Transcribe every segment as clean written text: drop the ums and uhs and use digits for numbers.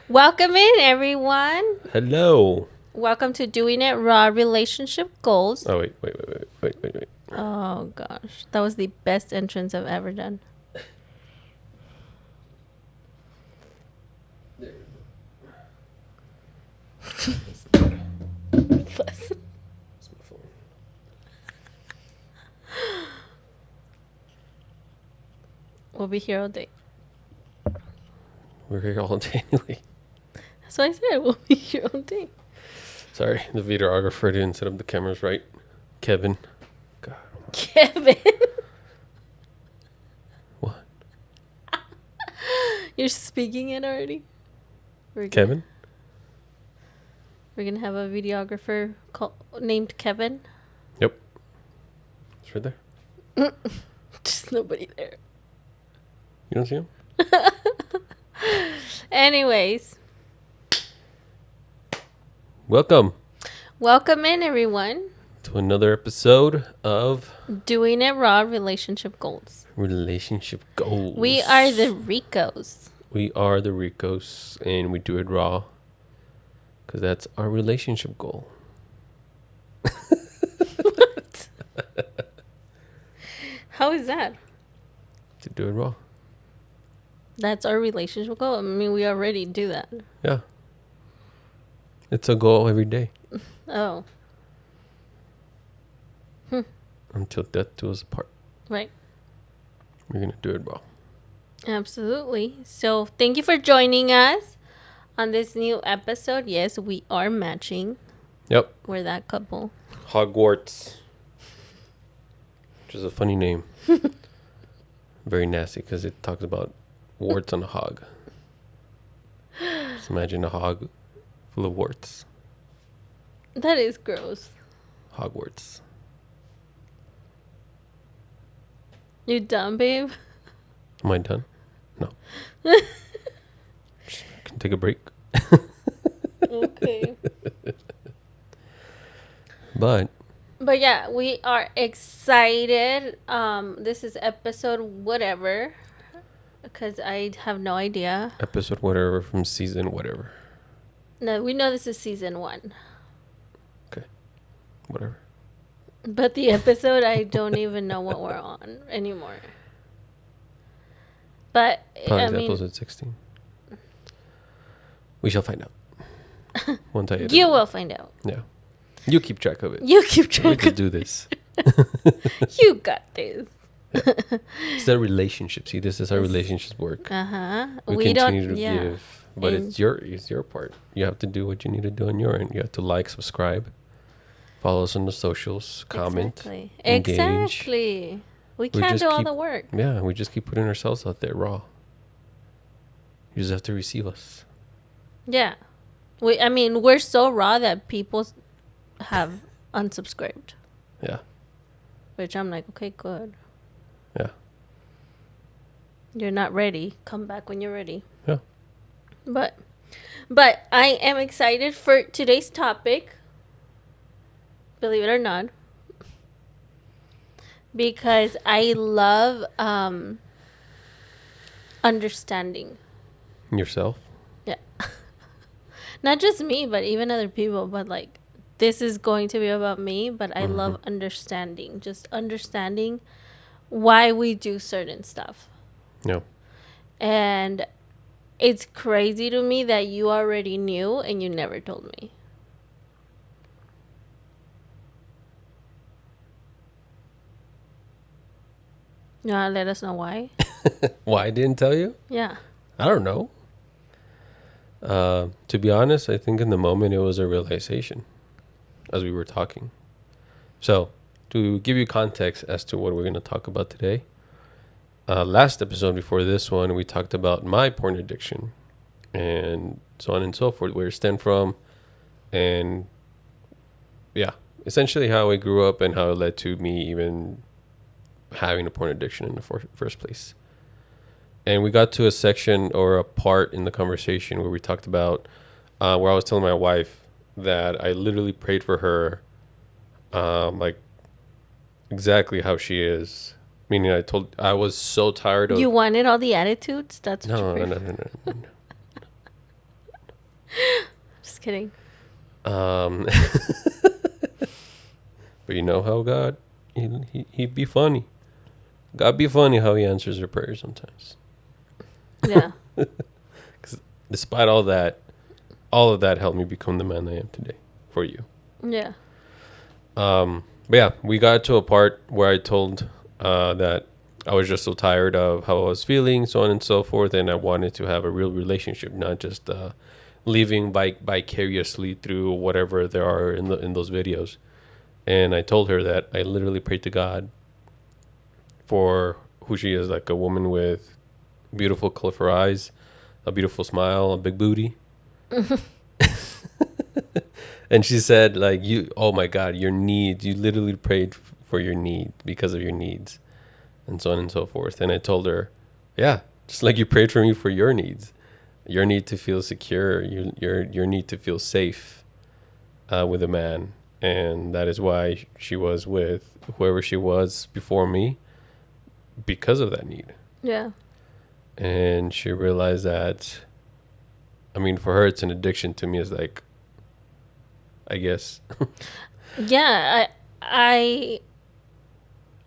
Welcome in, everyone. Hello. Welcome to Doing It Raw Relationship Goals. Oh, wait. Oh, gosh. That was the best entrance I've ever done. It's my phone. We'll be here all day. We're here all day anyway. That's what I said. We'll be here all day. Sorry, the videographer didn't set up the cameras right. Kevin. God. Kevin. What? You're speaking it already? Kevin? We're going to have a videographer named Kevin. Yep. It's right there. Just nobody there. You don't see him? Anyways. Welcome Welcome in, everyone. to another episode of Doing It Raw Relationship Goals. Relationship Goals. We are the Ricos. We are the Ricos, and we do it raw. Because that's our relationship goal. What? How is that? To do it raw. That's our relationship goal. I mean, we already do that. Yeah. It's a goal every day. Oh, Until death do us apart. right. We're going to do it raw. Absolutely. So, thank you for joining us on this new episode. Yes, we are matching. Yep. We're that couple. Hogwarts. Which is a funny name. Very nasty because it talks about warts on a hog. Just imagine a hog full of warts. That is gross. Hogwarts. You dumb, babe? Am I done? No. Can take a break. Okay. But But yeah, we are excited. This is episode whatever. Because I have no idea. episode whatever from season whatever. No, we know this is season 1. Okay. Whatever. But the episode, I don't even know what we're on anymore. But, Probably I mean, episode 16. We shall find out. Once I edit you it. will find out. Yeah. You keep track of it. You keep We track just of do this. You got this. It's the relationship. See, this is how It's- relationships work. Uh-huh. We continue to give, but And- it's your part. You have to do what you need to do on your end. You have to like, subscribe, follow us on the socials, comment. Exactly. engage. Exactly. We We can't just do all keep- the work. Yeah, we just keep putting ourselves out there raw. You just have to receive us. Yeah. I mean, we're so raw that people have unsubscribed. Yeah, Which I'm like, okay, good. yeah, You're not ready. Come back when you're ready. yeah. But I am excited for today's topic. Believe it or not. Because I love understanding. Yourself. Yeah. Not just me, but even other people. But like, this is going to be about me. But I love understanding. Just understanding why we do certain stuff. Yeah. And it's crazy to me that you already knew and you never told me. You want to let us know why? Why I didn't tell you? Yeah. I don't know. To be honest, I think in the moment it was a realization as we were talking. So, to give you context as to what we're going to talk about today, last episode before this one, we talked about my porn addiction and so on and so forth, where it stemmed from, and yeah, essentially how I grew up and how it led to me even having a porn addiction in the first place. And we got to a section or a part in the conversation where we talked about where I was telling my wife that I literally prayed for her, like exactly how she is. Meaning, I was so tired of. You wanted all the attitudes? That's what you No, prayed no, for? no, no, no, no. kidding. Um, but you know how God, he'd be funny. God be funny how he answers your prayers sometimes. Yeah. Because despite all of that helped me become the man I am today for you. Yeah. But yeah, we got to a part where I told that I was just so tired of how I was feeling, so on and so forth, and I wanted to have a real relationship, not just living vicariously through whatever there are in those videos. And I told her that I literally prayed to God for who she is, like a woman with beautiful, colorful eyes, a beautiful smile, a big booty. And she said, like, oh my God, your needs. You literally prayed for your need because of your needs, and so on and so forth. And I told her, yeah, just like you prayed for me for your needs, your need to feel secure, your need to feel safe with a man, and that is why she was with whoever she was before me, because of that need. Yeah. And she realized that, I mean, for her, it's an addiction. To me, it's like, I guess. Yeah. I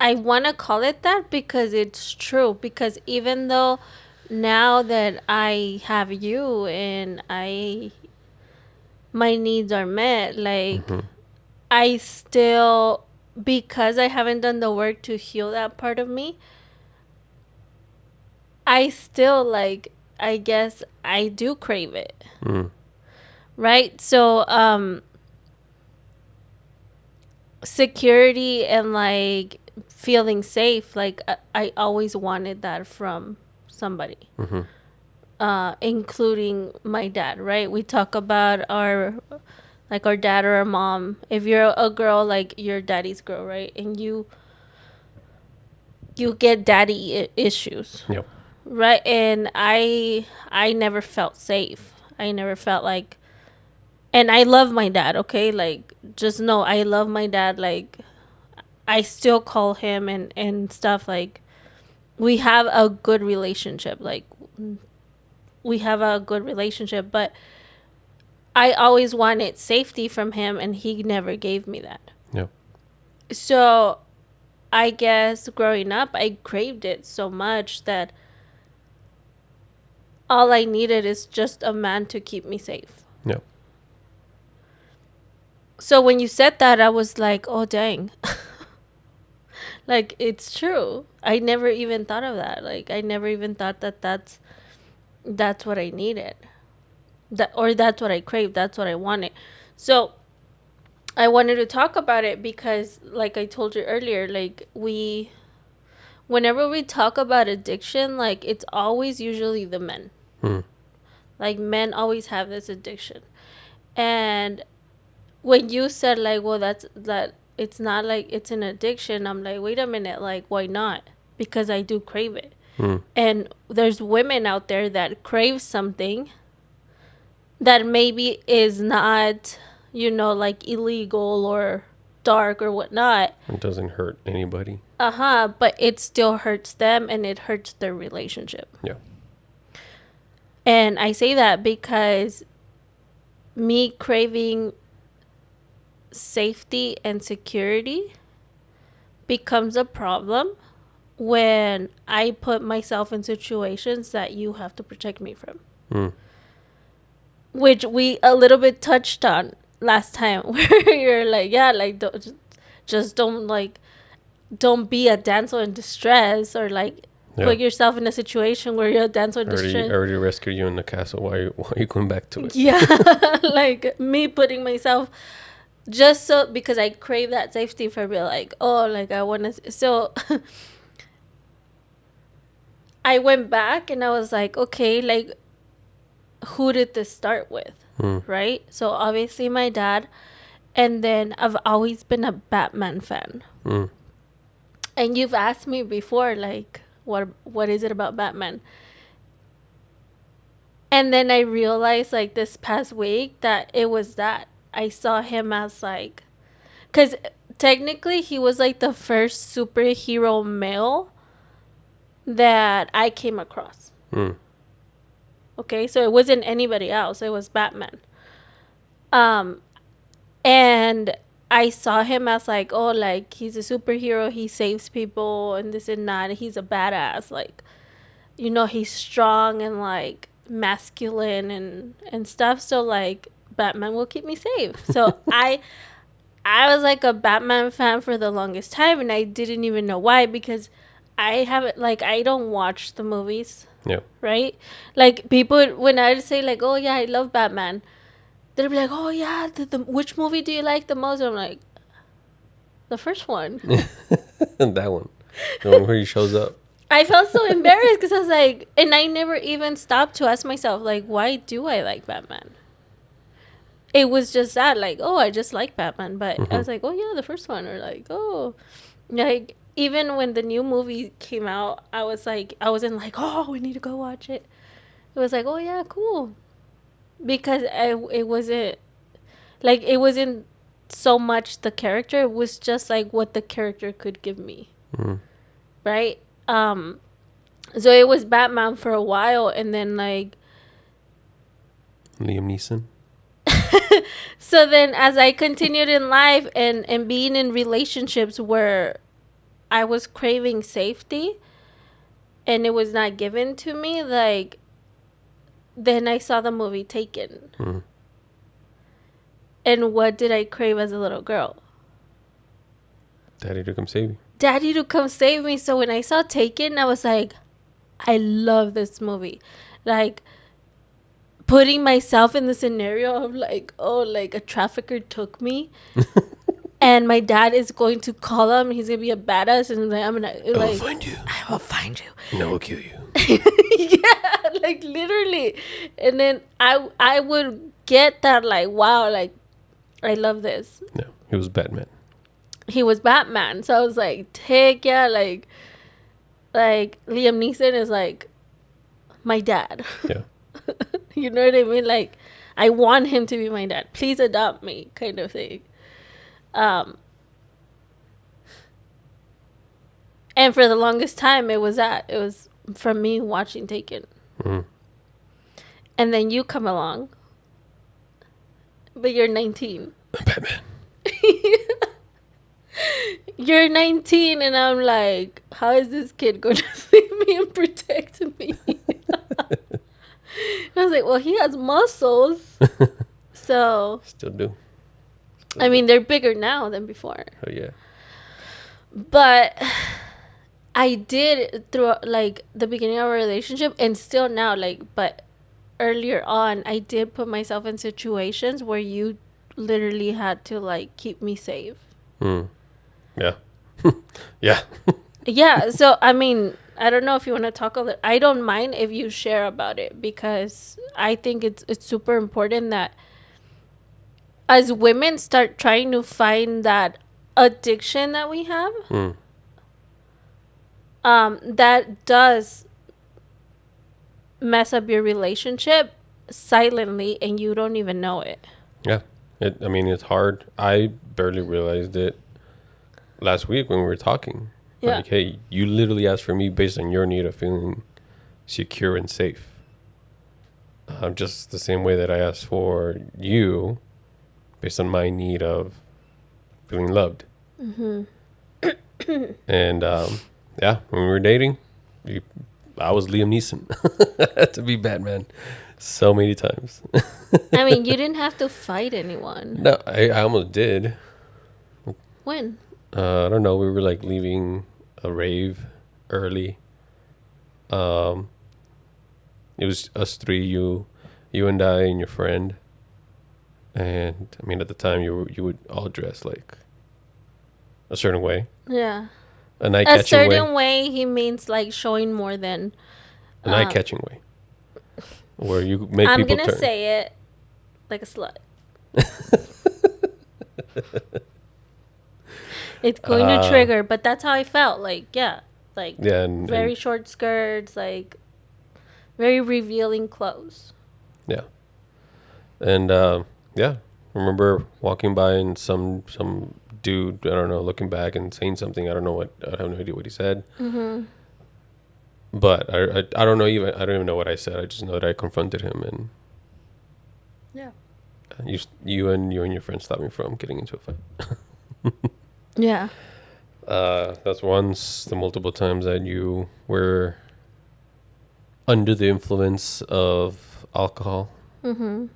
want to call it that because it's true. Because even though now that I have you and my needs are met, like, Hmm. I still, because I haven't done the work to heal that part of me, I still, like, I guess I do crave it. Mm. Right? So, security and like feeling safe, like I always wanted that from somebody, Hmm. including my dad. Right? We talk about our dad or our mom. If you're a girl, like your daddy's girl, right? And you get daddy issues, Yep. right? And I never felt safe. I never felt like, and I love my dad. Okay, like, just know I love my dad. Like, I still call him and stuff. Like, we have a good relationship. Like, we have a good relationship, but I always wanted safety from him, and he never gave me that. Yep. So I guess growing up, I craved it so much that all I needed is just a man to keep me safe. Yep. So when you said that, I was like, oh, dang. Like, it's true. I never even thought of that. Like, I never even thought that that's what I needed. Or that's what I craved. That's what I wanted. So I wanted to talk about it because, like I told you earlier, like, whenever we talk about addiction, like, it's always usually the men. Mm. Like, men always have this addiction. And when you said, like, well, that it's not like it's an addiction, I'm like, wait a minute, like, why not? Because I do crave it. Mm. And there's women out there that crave something that maybe is not, like, illegal or dark or whatnot. It doesn't hurt anybody. But it still hurts them and it hurts their relationship. Yeah. And I say that because me craving safety and security becomes a problem when I put myself in situations that you have to protect me from. Mm. Which we a little bit touched on last time, where you're like, yeah, like, don't be a damsel in distress, or like, Yeah. put yourself in a situation where you're a damsel in distress. I already rescued you in the castle. Why are you going back to it? Yeah. Like, me putting myself, just so, because I crave that safety for me, like, oh, like, I want to. So I went back and I was like, okay, like, who did this start with? Mm. Right? So obviously my dad. And then I've always been a Batman fan. Mm. And you've asked me before, like, what is it about Batman? And then I realized, like, this past week, that it was that. I saw him as, like, because technically he was, like, the first superhero male that I came across. Mm. Okay, so it wasn't anybody else. It was Batman. Um, and I saw him as like, oh, like he's a superhero, he saves people and this and that. He's a badass, like, you know, he's strong and like masculine and stuff. So like Batman will keep me safe. So I was like a Batman fan for the longest time, and I didn't even know why, because I haven't, like, I don't watch the movies, Yeah. right? Like people, when I say like, oh yeah, I love Batman, they'll be like, oh yeah, which movie do you like the most? I'm like, the first one. That one. The one where he shows up. I felt so embarrassed because I was like, and I never even stopped to ask myself, like, why do I like Batman? It was just that, like, oh, I just like Batman. But I was like, oh, yeah, the first one. Or like, oh, like, even when the new movie came out, I was like, I wasn't like, oh, we need to go watch it. It was like, oh, yeah, cool. Because it wasn't, like, it wasn't so much the character. It was just, like, what the character could give me. Mm. Right? So it was Batman for a while, and then like Liam Neeson. so then as I continued in life and being in relationships where I was craving safety and it was not given to me, like then I saw the movie Taken. Mm. And what did I crave as a little girl? Daddy to come save you. Daddy to come save me. So when I saw Taken, I was like, I love this movie. Like putting myself in the scenario of like, oh, like a trafficker took me and my dad is going to call him. He's gonna be a badass, and like, I'm gonna like, I will find you. I will find you. And I will kill you. Yeah, like literally. And then I would get that like, wow, like I love this. No, he was Batman. He was Batman, so I was like, heck yeah, like Liam Neeson is like my dad. Yeah. You know what I mean? Like I want him to be my dad. Please adopt me, kind of thing. And for the longest time, it was from me watching Taken. Mm. And then you come along, but you're 19. Batman. You're 19, and I'm like, how is this kid going to save me and protect me? I was like, well, he has muscles. So, Still do. I mean, they're bigger now than before. Oh yeah. But I did through like the beginning of our relationship, and still now, like, but earlier on, I did put myself in situations where you literally had to like keep me safe. Mm. Yeah. Yeah. Yeah. So I mean, I don't know if you want to talk a little. I don't mind if you share about it, because I think it's super important that as women start trying to find that addiction that we have. Mm. That does mess up your relationship silently, and you don't even know it. Yeah. I mean, it's hard. I barely realized it last week when we were talking. Yeah. Like, hey, you literally asked for me based on your need of feeling secure and safe. Just the same way that I asked for you based on my need of feeling loved. Mm-hmm. And yeah, when we were dating, I was Liam Neeson to be Batman so many times. I mean, you didn't have to fight anyone. No, I almost did. When? I don't know. We were like leaving a rave early. It was us three, you and I and your friend. And I mean, at the time, you would all dress like a certain way. Yeah. A night A catching way. certain way, he means like showing more than. A night catching way. Where you make I'm people gonna turn. say it like a slut. It's going to trigger, but that's how I felt. Like, yeah, like Yeah, very short skirts, like very revealing clothes. yeah, and yeah. I remember walking by and some dude, I don't know, looking back and saying something. I don't know what. I have no idea what he said. Mm-hmm. But I don't know even. I don't even know what I said. I just know that I confronted him and Yeah. You and your friend stopped me from getting into a fight. Yeah. That's once. The multiple times that you were under the influence of alcohol. Mm-hmm.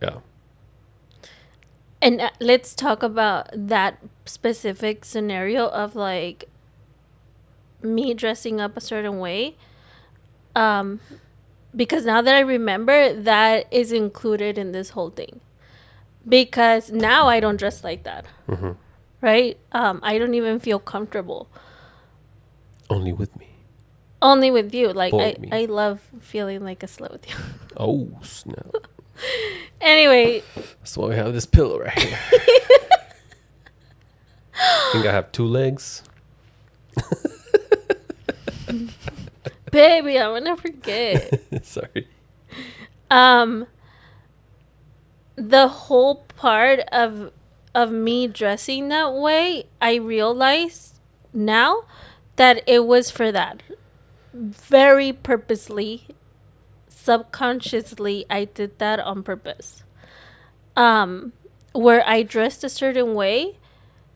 Yeah. And let's talk about that specific scenario of like me dressing up a certain way. Because now that I remember, that is included in this whole thing. Because now I don't dress like that. Mm-hmm. Right? I don't even feel comfortable. Only with me. Only with you. Like, For me. I love feeling like a slut with you. Oh, snap. Anyway. That's why we have this pillow right here. I think I have 2 legs. Baby, I'm gonna forget. Sorry. The whole part of me dressing that way, I realized now that it was for that. Very purposely, subconsciously, I did that on purpose. Where I dressed a certain way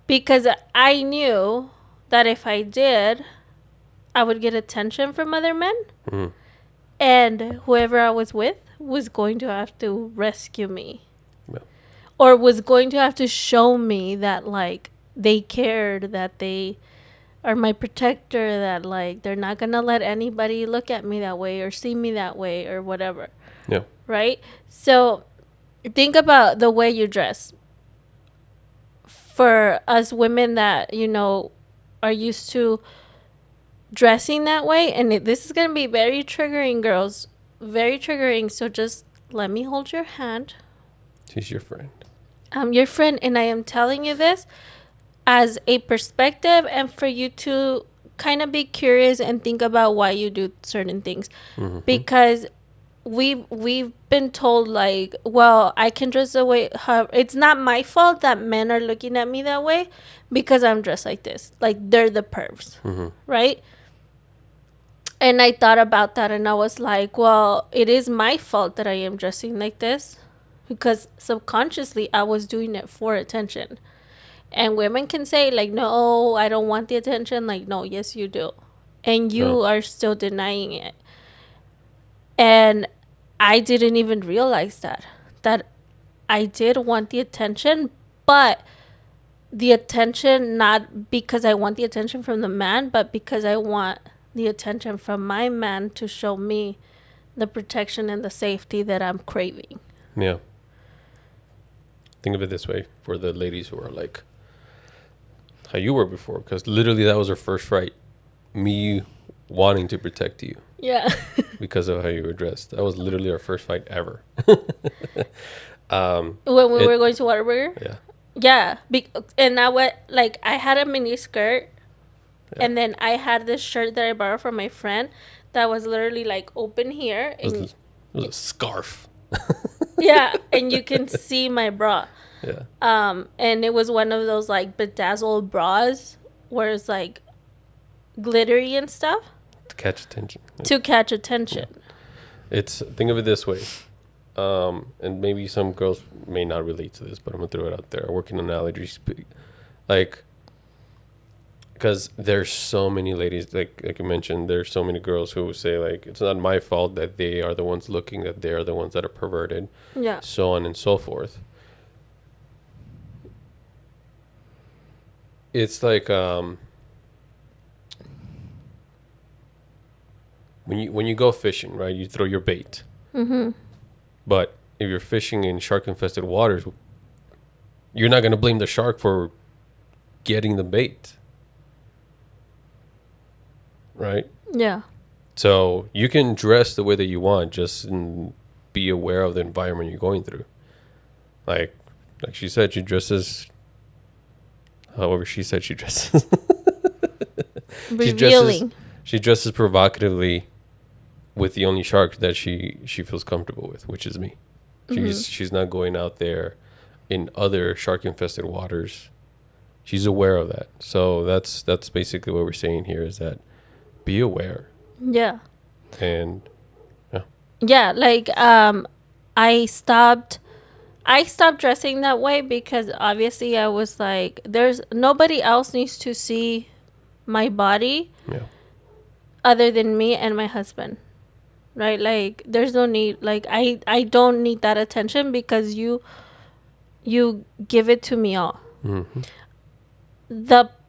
because I knew that if I did, I would get attention from other men. Mm. And whoever I was with was going to have to rescue me. Yeah. Or was going to have to show me that, like, they cared, that they are my protector, that, like, they're not going to let anybody look at me that way or see me that way or whatever. Yeah. Right? So think about the way you dress. For us women that, you know, are used to dressing that way, and this is going to be very triggering, girls. Very triggering. So just let me hold your hand. She's your friend. I'm your friend, and I am telling you this as a perspective and for you to kind of be curious and think about why you do certain things. Mm-hmm. Because we've been told, like, well, I can dress the way it's not my fault that men are looking at me that way because I'm dressed like this. Like, they're the pervs. Mm-hmm. Right? And I thought about that, and I was like, well, it is my fault that I am dressing like this because subconsciously I was doing it for attention. And women can say, like, no, I don't want the attention. Like, no, yes, you do. And you are still denying it. And I didn't even realize that I did want the attention, but the attention not because I want the attention from the man, but because I want the attention from my man to show me the protection and the safety that I'm craving. Yeah. Think of it this way for the ladies who are like how you were before, because literally that was our first fight. Me wanting to protect you. Yeah. Because of how you were dressed. That was literally our first fight ever. When we were going to Whataburger? Yeah. Yeah. And I went, like, I had a mini skirt. Yeah. And then I had this shirt that I borrowed from my friend that was literally, like, open here. It was a scarf. Yeah. And you can see my bra. Yeah. And it was one of those, like, bedazzled bras where it's, like, glittery and stuff. To catch attention. To catch attention. Yeah. Think of it this way. And maybe some girls may not relate to this, but I'm going to throw it out there. I work in an allergy. Like, because there's so many ladies, like you mentioned, there's so many girls who say, like, it's not my fault that they are the ones looking, that they are the ones that are perverted. Yeah. So on and so forth. It's like, when you go fishing, right, you throw your bait. Mm-hmm. But if you're fishing in shark-infested waters, you're not going to blame the shark for getting the bait. Right? Yeah. So you can dress the way that you want, just be aware of the environment you're going through. Like she said, she dresses however she said she dresses. Revealing. She dresses provocatively with the only shark that she feels comfortable with, which is me. She's not going out there in other shark-infested waters. She's aware of that. So that's basically what we're saying here, is that be aware. Yeah. And yeah, like I stopped dressing that way because obviously I was like, there's nobody else needs to see my body Yeah. other than me and my husband. Right? Like there's no need, like I don't need that attention because you give it to me all. Mm-hmm.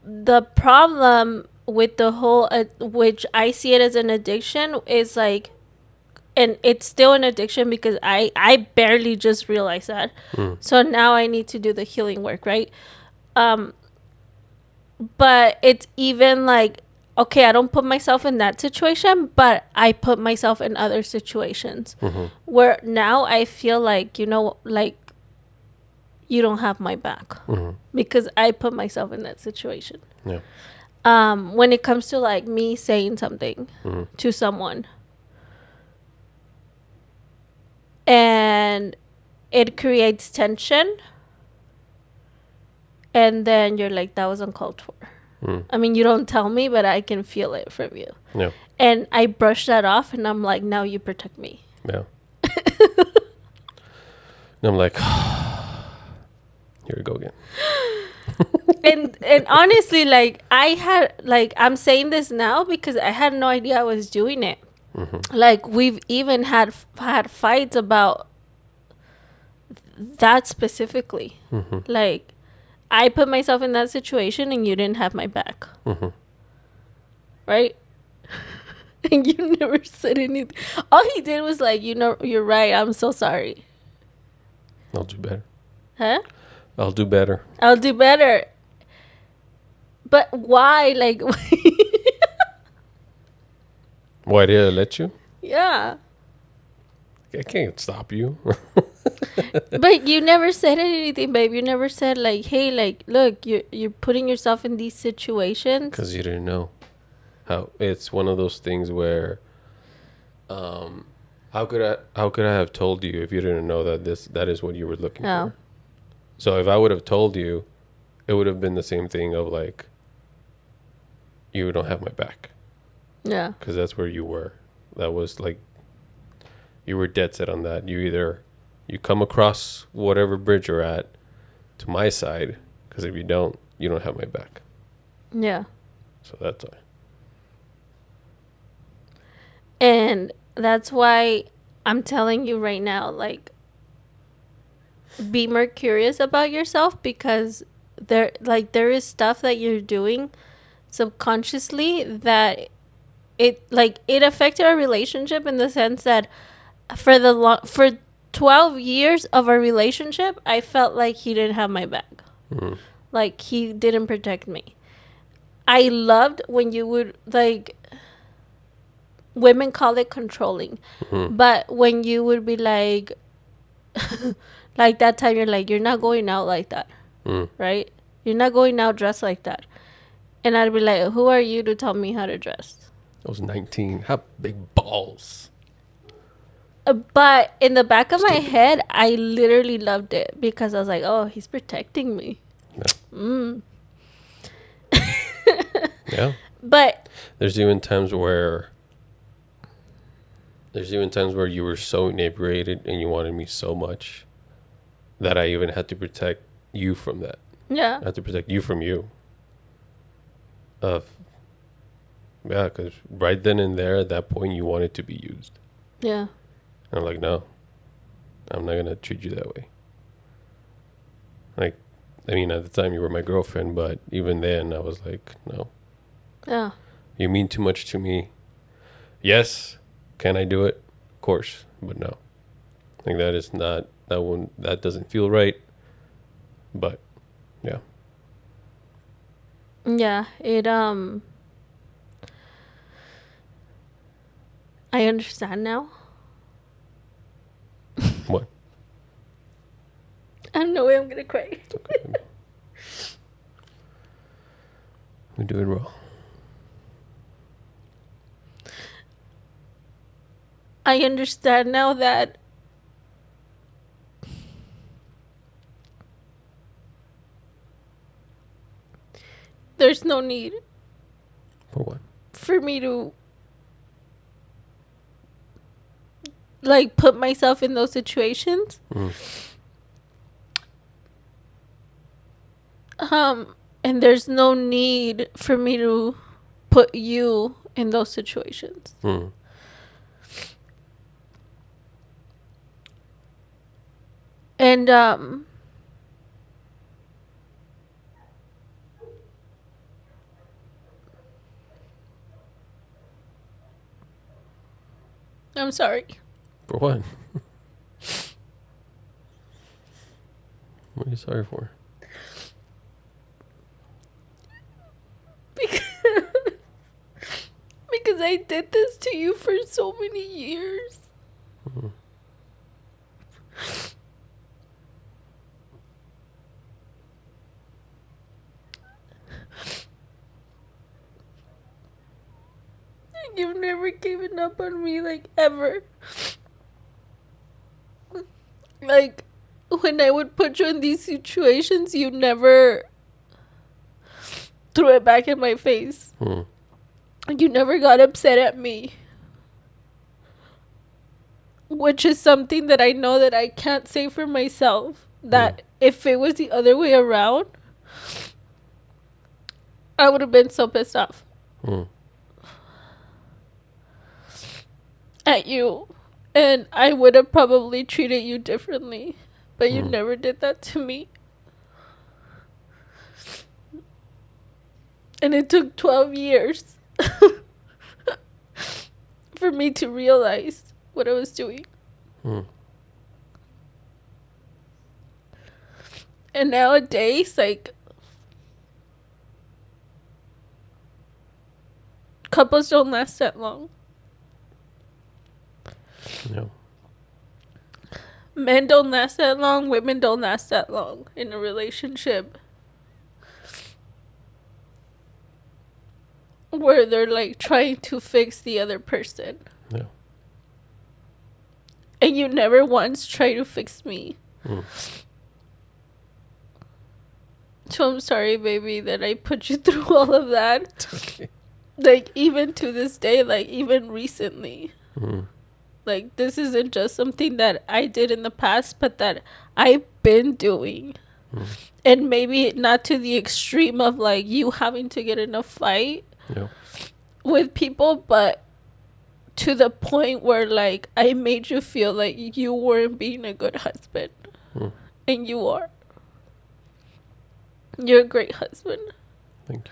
The problem with the whole which I see it as an addiction is like, and it's still an addiction because I barely just realized that. Mm. So now I need to do the healing work, right? Um but it's even like, okay, I don't put myself in that situation, but I put myself in other situations Mm-hmm. where now I feel like, like you don't have my back Mm-hmm. because I put myself in that situation. Yeah. When it comes to like me saying something Mm-hmm. to someone and it creates tension, and then you're like, that was uncalled for. Mm. I mean, you don't tell me, but I can feel it from you. Yeah. And I brush that off and I'm like, now you protect me. Yeah. And I'm like, here we go again. And honestly, like I had, like, I'm saying this now because I had no idea I was doing it. Mm-hmm. Like we've even had fights about that specifically. Mm-hmm. Like I put myself in that situation and you didn't have my back, Mm-hmm. right? And you never said anything. All he did was like, you're right. I'm so sorry. I'll do better. Huh? I'll do better. I'll do better. But why? Like, Why did I let you? yeah. I can't stop you. But you never said anything, babe. You never said like, hey, like, look, you're putting yourself in these situations. Because you didn't know how. It's one of those things where, how could I have told you if you didn't know that is what you were looking Oh. for? So if I would have told you, it would have been the same thing of like, you don't have my back, Yeah. because that's where you were. That was like, you were dead set on that. You come across whatever bridge you're at to my side, because if you don't have my back. Yeah. So that's why. And that's why I'm telling you right now, like, be more curious about yourself because there is stuff that you're doing subconsciously that it affected our relationship in the sense that for 12 years of our relationship, I felt like he didn't have my back. Mm. Like he didn't protect me. I loved when you would like, women call it controlling, Mm. but when you would be like like that time you're like, you're not going out like that, Mm. right? You're not going out dressed like that. And I'd be like, who are you to tell me how to dress? I was 19. Have big balls. But in the back of my Stupid. head, I literally loved it because I was like, oh, he's protecting me. Yeah. Yeah. But There's even times where you were so inebriated and you wanted me so much that I even had to protect you from that. yeah, I had to protect you from you. Yeah, because right then and there, at that point, you wanted to be used. yeah, And I'm like, no, I'm not going to treat you that way. Like, I mean, at the time, you were my girlfriend, but even then, I was like, no, yeah, you mean too much to me. Yes, can I do it? Of course, but no. Like, that is not, that doesn't feel right. But, yeah. yeah. I understand now. What? I don't know way I'm gonna cry. We do it raw. I understand now that there's no need For what? for me to like put myself in those situations. And there's no need for me to put you in those situations. And I'm sorry. For what? What are you sorry for? Because I did this to you for so many years. You've never given up on me, like, ever. Like, when I would put you in these situations, you never threw it back in my face. You never got upset at me. Which is something that I know that I can't say for myself. That if it was the other way around, I would have been so pissed off. At you, and I would have probably treated you differently, but you never did that to me. And it took 12 years for me to realize what I was doing. And nowadays, like, couples don't last that long. No. Men don't last that long. Women don't last that long in a relationship where they're like trying to fix the other person. No. And you never once try to fix me. So I'm sorry, baby, that I put you through all of that. It's okay. Like, even to this day, like, even recently. Like, this isn't just something that I did in the past, but that I've been doing. And maybe not to the extreme of, like, you having to get in a fight with people, but to the point where, like, I made you feel like you weren't being a good husband. And you are. You're a great husband. Thank you.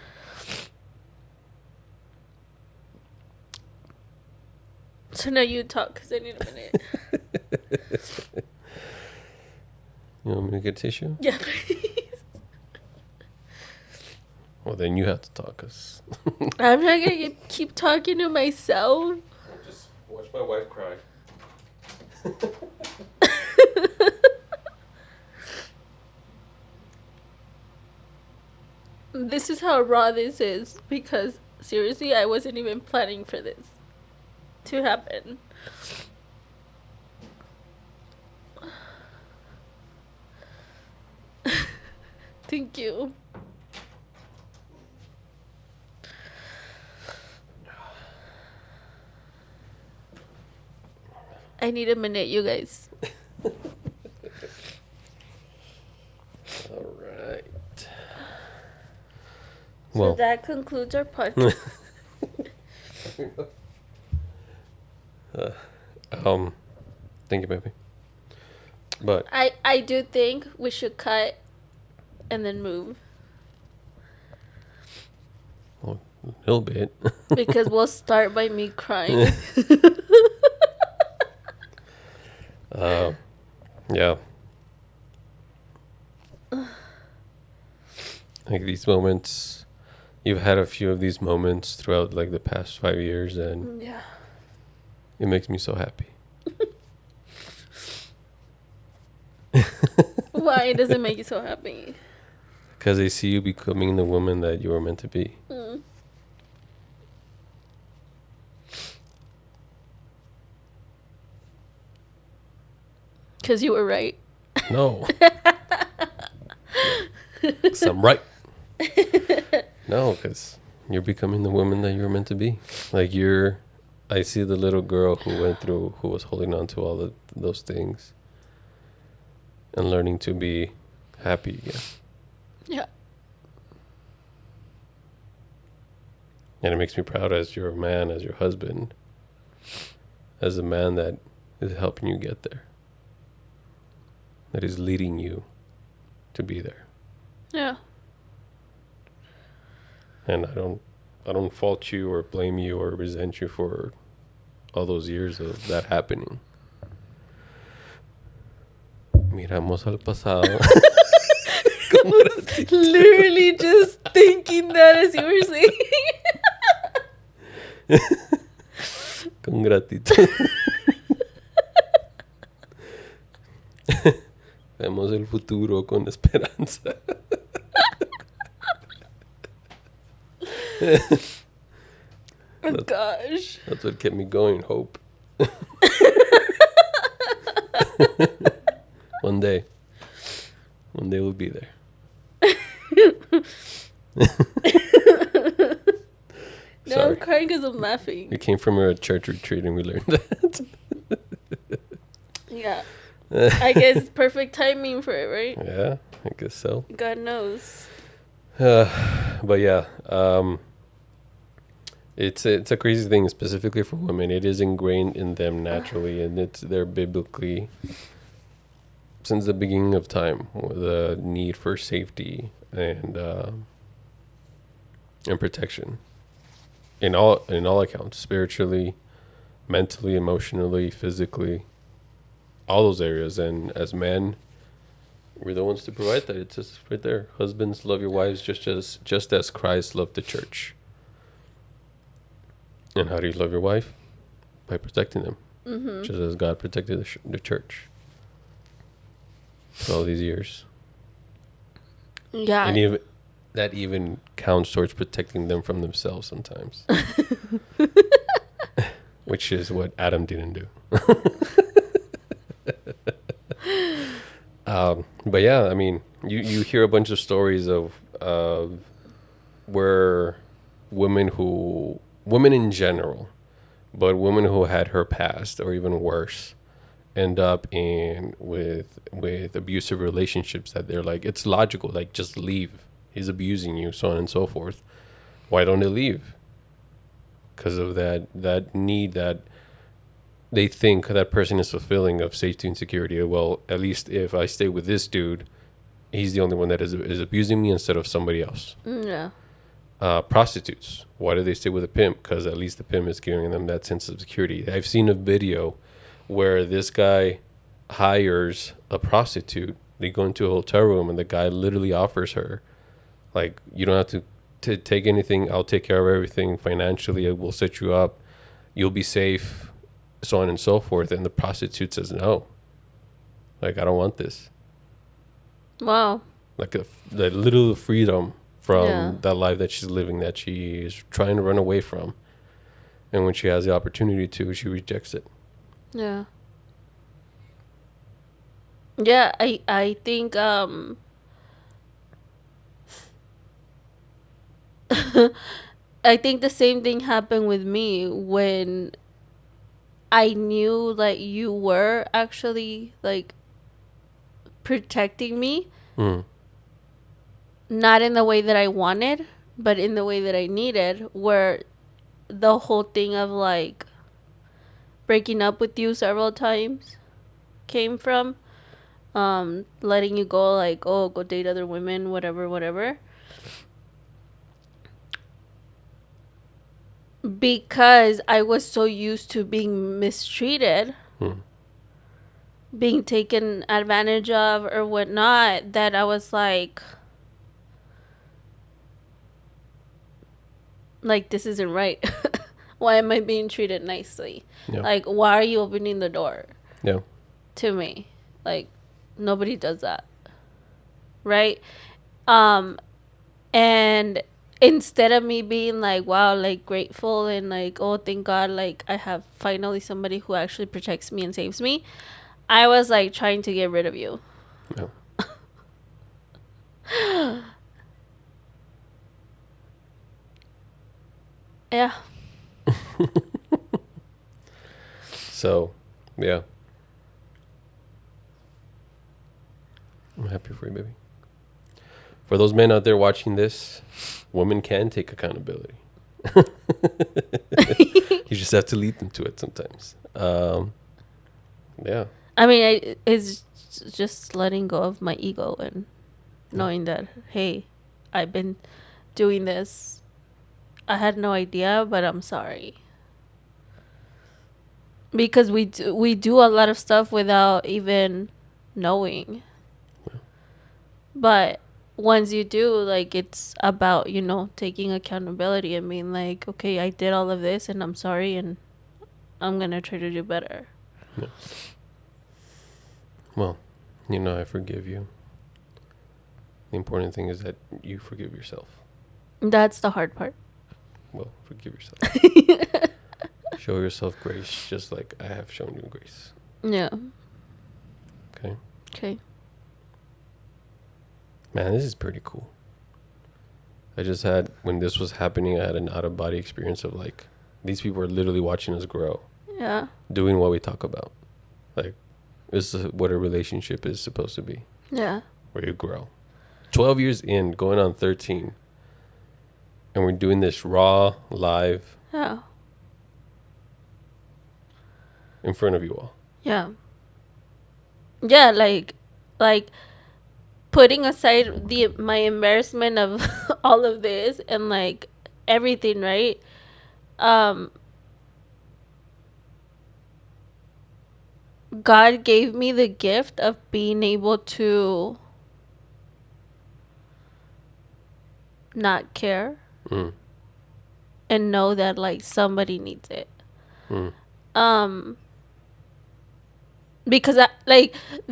So now you talk, because I need a minute. You want me to get tissue? Yeah, please. Well, then you have to talk, because... I'm not going to keep talking to myself. Just watch my wife cry. This is how raw this is, because seriously, I wasn't even planning for this to happen. Thank you. I need a minute, you guys. All right. So Well, that concludes our podcast. thank you, baby. But I do think we should cut and then move. well, a little bit. Because we'll start by me crying. Yeah. Like these moments, you've had a few of these moments throughout like the past 5 years, and Yeah. it makes me so happy. Why does it make you so happy? Because I see you becoming the woman that you were meant to be. Because you were right. No. 'Cause I'm right. No, because you're becoming the woman that you were meant to be. Like you're I see the little girl who was holding on to all those things and learning to be happy again. Yeah. And it makes me proud as your man, as your husband, as a man that is helping you get there, that is leading you to be there. Yeah. And I don't fault you or blame you or resent you for all those years of that happening. Miramos al pasado. Literally just thinking that as you were saying. Con gratitud. Vemos el futuro con esperanza. Oh gosh. That's what kept me going, hope. One day we'll be there. No, Sorry. I'm crying because I'm laughing. We came from a church retreat and we learned that. Yeah. I guess perfect timing for it, right? Yeah, I guess so. God knows. But yeah, it's a crazy thing, specifically for women. It is ingrained in them naturally, and it's there biblically since the beginning of time. The need for safety and protection in all accounts, spiritually, mentally, emotionally, physically, all those areas. And as men, we're the ones to provide that. It's just right there. Husbands, love your wives just as Christ loved the church. And how do you love your wife? By protecting them, just as God protected the church for all these years. Yeah. And even that even counts towards protecting them from themselves sometimes, which is what Adam didn't do. But yeah, I mean, you hear a bunch of stories of where women in general, but women who had her past or even worse, end up in with abusive relationships that they're like, it's logical, like just leave. He's abusing you, so on and so forth. Why don't they leave? Because of that need that they think that person is fulfilling of safety and security. Well, at least if I stay with this dude, he's the only one that is abusing me instead of somebody else. Yeah. Prostitutes. Why do they stay with a pimp? Because at least the pimp is giving them that sense of security. I've seen a video where this guy hires a prostitute. They go into a hotel room and the guy literally offers her, like, you don't have to take anything. I'll take care of everything financially. I will set you up. You'll be safe, so on and so forth. And the prostitute says no. Like, I don't want this. Wow. Like the little freedom from Yeah. that life that she's living, that she is trying to run away from. And when she has the opportunity to, she rejects it. Yeah. Yeah, I think I think the same thing happened with me when I knew that you were actually like protecting me, Mm. not in the way that I wanted, but in the way that I needed, where the whole thing of like breaking up with you several times came from. Letting you go, like, oh, go date other women, whatever. Because I was so used to being mistreated, Mm. being taken advantage of or whatnot, that I was like, this isn't right. Why am I being treated nicely? Yeah. Like, why are you opening the door Yeah. to me? Like, nobody does that. Right? And instead of me being like, wow, like grateful and like, oh, thank God, like I have finally somebody who actually protects me and saves me, I was like trying to get rid of you. Yeah. Yeah. So, yeah. I'm happy for you, baby. For those men out there watching this, women can take accountability. You just have to lead them to it sometimes. Yeah. I mean, it's just letting go of my ego and knowing that, hey, I've been doing this. I had no idea, but I'm sorry. Because we do a lot of stuff without even knowing. But once you do, like, it's about, taking accountability and being like, okay, I did all of this and I'm sorry and I'm going to try to do better. Yeah. Well, I forgive you. The important thing is that you forgive yourself. That's the hard part. Well, forgive yourself. Show yourself grace just like I have shown you grace. Yeah. Okay? Okay. Man, this is pretty cool. When this was happening, I had an out-of-body experience of, like, these people are literally watching us grow. Yeah. Doing what we talk about. Like, this is what a relationship is supposed to be. Yeah. Where you grow. 12 years in, going on 13. And we're doing this raw, live. Yeah. In front of you all. Yeah. Yeah, like putting aside my embarrassment of all of this and, like, everything, right? God gave me the gift of being able to not care and know that, like, somebody needs it. Because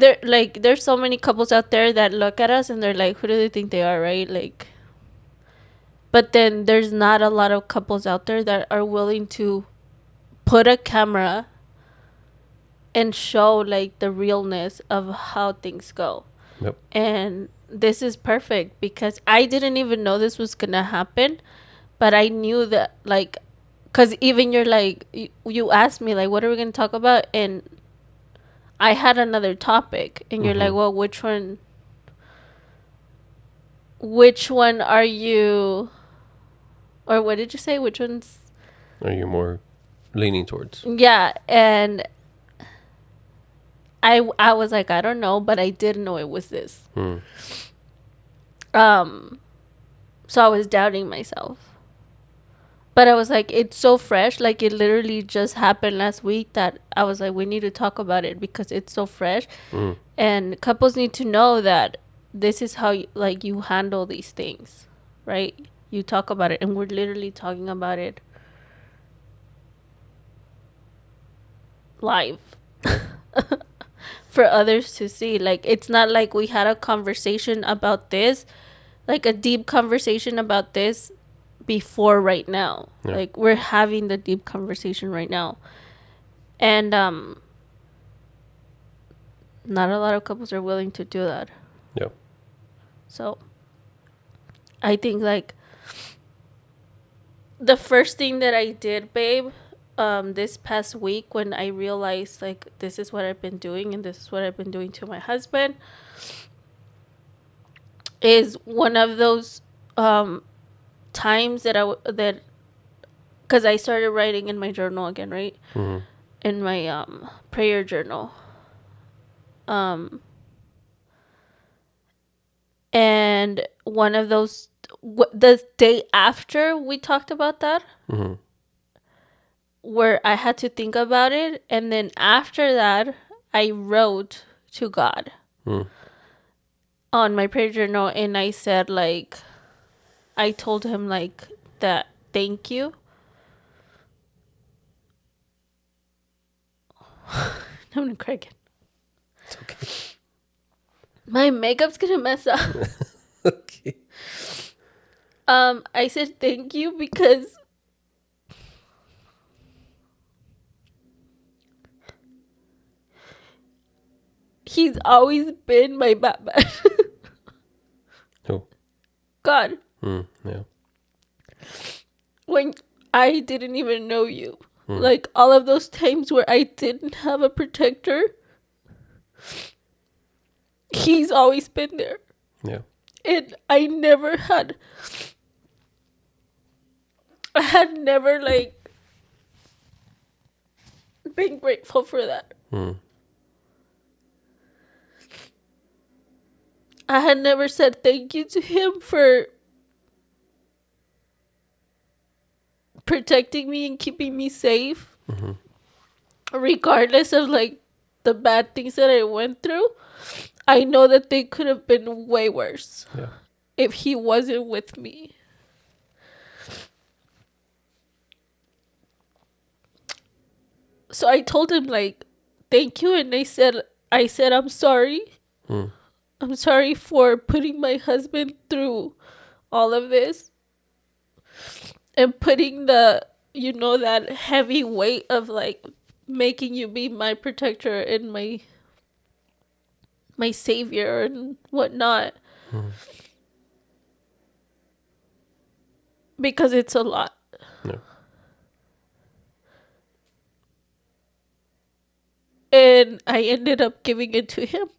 there's so many couples out there that look at us and they're like, who do they think they are, right? Like, but then there's not a lot of couples out there that are willing to put a camera and show, like, the realness of how things go. Yep. And this is perfect because I didn't even know this was gonna happen, but I knew that, like, because even you're like, you asked me, like, what are we gonna talk about? And I had another topic, and you're like, well, which one are you, or what did you say? Which ones are you more leaning towards? Yeah. And I was like, I don't know, but I did know it was this. So I was doubting myself. But I was like, it's so fresh. Like, it literally just happened last week that I was like, we need to talk about it because it's so fresh. And couples need to know that this is how, you handle these things, right? You talk about it. And we're literally talking about it live for others to see. Like, it's not like we had a conversation about this, like a deep conversation about this before right now. Yeah. Like, we're having the deep conversation right now. And not a lot of couples are willing to do that. Yeah. So I think, like, the first thing that I did, babe, this past week when I realized, like, this is what I've been doing and this is what I've been doing to my husband, is one of those times that because I started writing in my journal again, right? In my prayer journal. And one of those, the day after we talked about that, where I had to think about it, and then after that, I wrote to God on my prayer journal, and I said, like, I told him, like, that thank you. I'm gonna cry again. It's okay. My makeup's gonna mess up. Okay. I said thank you because he's always been my Batman. Who? God. Yeah. When I didn't even know you. Like all of those times where I didn't have a protector, he's always been there. Yeah. And I had never like been grateful for that. I had never said thank you to him for protecting me and keeping me safe, regardless of like the bad things that I went through. I know that they could have been way worse Yeah. if he wasn't with me. So I told him like thank you, and I said I'm sorry. I'm sorry for putting my husband through all of this and putting that heavy weight of like making you be my protector and my savior and whatnot. Because it's a lot. Yeah. And I ended up giving it to him.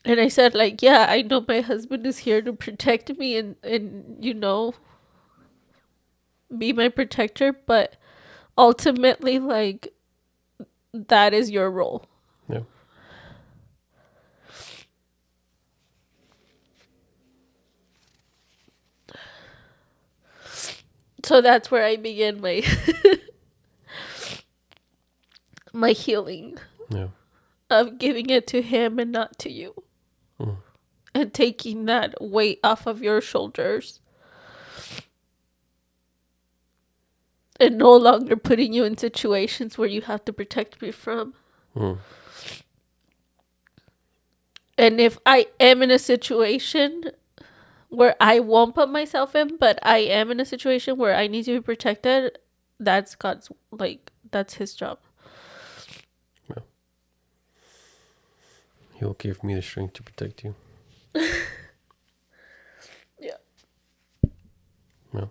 And I said, like, yeah, I know my husband is here to protect me and be my protector, but ultimately, like, that is your role. Yeah. So that's where I began my my healing Yeah. of giving it to him and not to you. And taking that weight off of your shoulders. And no longer putting you in situations where you have to protect me from. And if I am in a situation where I won't put myself in, but I am in a situation where I need to be protected, that's God's, like, that's his job. Yeah. He'll give me the strength to protect you. Yeah. Yeah.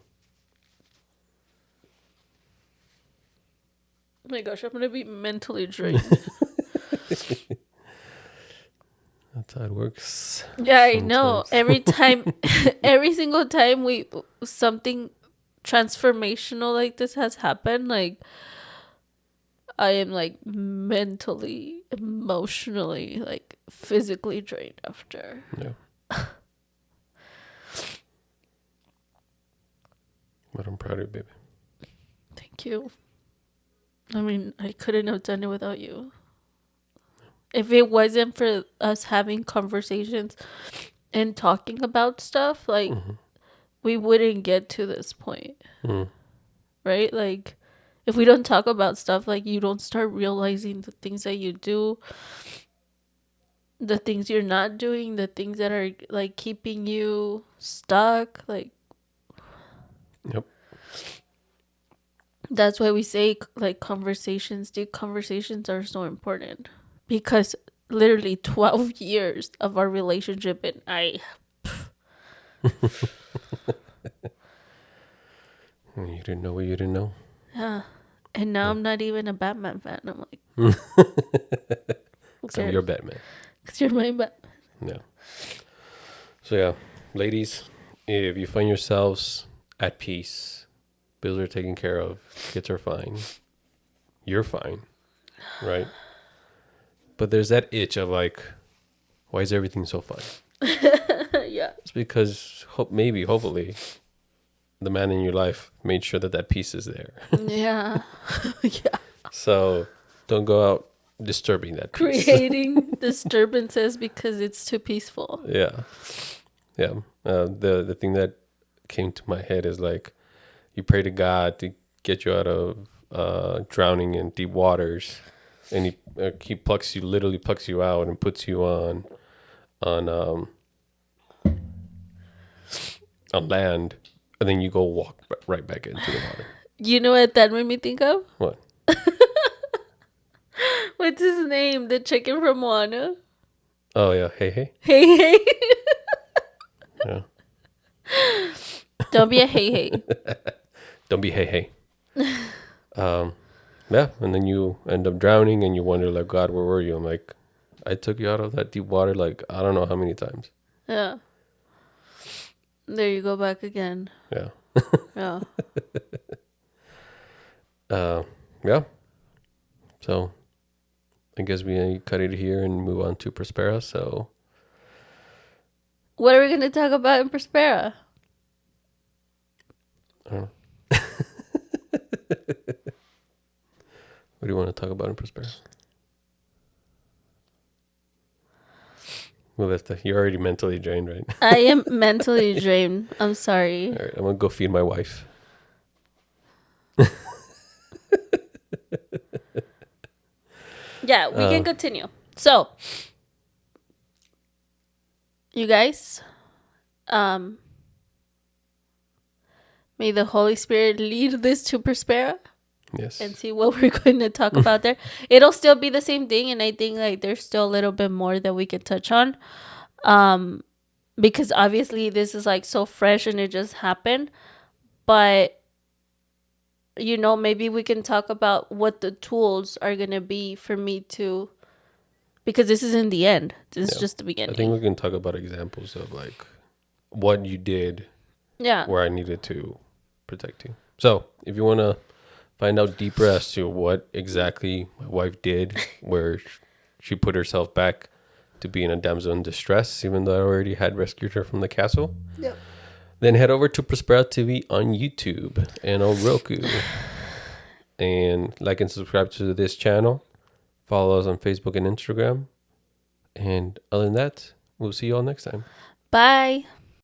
Oh my gosh, I'm going to be mentally drained. That's how it works. Yeah, I know. Sometimes. Every time, every single time something transformational like this has happened, like, I am like mentally, emotionally, like physically drained after. Yeah. But I'm proud of you, baby. Thank you. I mean, I couldn't have done it without you. If it wasn't for us having conversations and talking about stuff, like, we wouldn't get to this point. Right? Like, if we don't talk about stuff, like, you don't start realizing the things that you do, the things you're not doing, the things that are, like, keeping you stuck. Like, Yep. that's why we say, like, deep conversations are so important. Because literally 12 years of our relationship, and You didn't know what you didn't know. yeah. And now I'm not even a Batman fan. I'm like, So you're Batman. because you're my Batman. Yeah. So yeah, ladies, if you find yourselves at peace, bills are taken care of, kids are fine, you're fine, right? But there's that itch of like, why is everything so fun? Yeah. It's because hopefully, the man in your life made sure that peace is there. Yeah. Yeah. So don't go out disturbing that peace. Creating disturbances because it's too peaceful. Yeah. Yeah. The thing that came to my head is like, you pray to God to get you out of drowning in deep waters, and he literally plucks you out and puts you on land, and then you go walk right back into the water. You know what that made me think of? What? What's his name? The chicken from Moana. Oh yeah, hey. Hey, hey. Yeah. Don't be a hey. Don't be hey. Yeah, and then you end up drowning and you wonder, like, God, where were you? I'm like, I took you out of that deep water, like, I don't know how many times. Yeah. There you go back again. Yeah. Yeah. Yeah. So I guess we cut it here and move on to Prospera. So What are we going to talk about in Prospera? I don't know. What do you want to talk about in Prospera? Well, you're already mentally drained, right? I am mentally drained. I'm sorry. All right, I'm going to go feed my wife. Yeah, we can continue. So, you guys, may the Holy Spirit lead this to Prospera Yes. and see what we're going to talk about there. It'll still be the same thing, and I think like there's still a little bit more that we could touch on. Because obviously this is like so fresh and it just happened. But maybe we can talk about what the tools are going to be for me to, because this isn't the end. This is just the beginning. I think we can talk about examples of like what you did where I needed to protect you. So if you want to find out deeper as to what exactly my wife did, where she put herself back to being a damsel in distress, even though I already had rescued her from the castle. Yep. Then head over to Prospera TV on YouTube and on Roku. And like and subscribe to this channel. Follow us on Facebook and Instagram. And other than that, we'll see you all next time. Bye.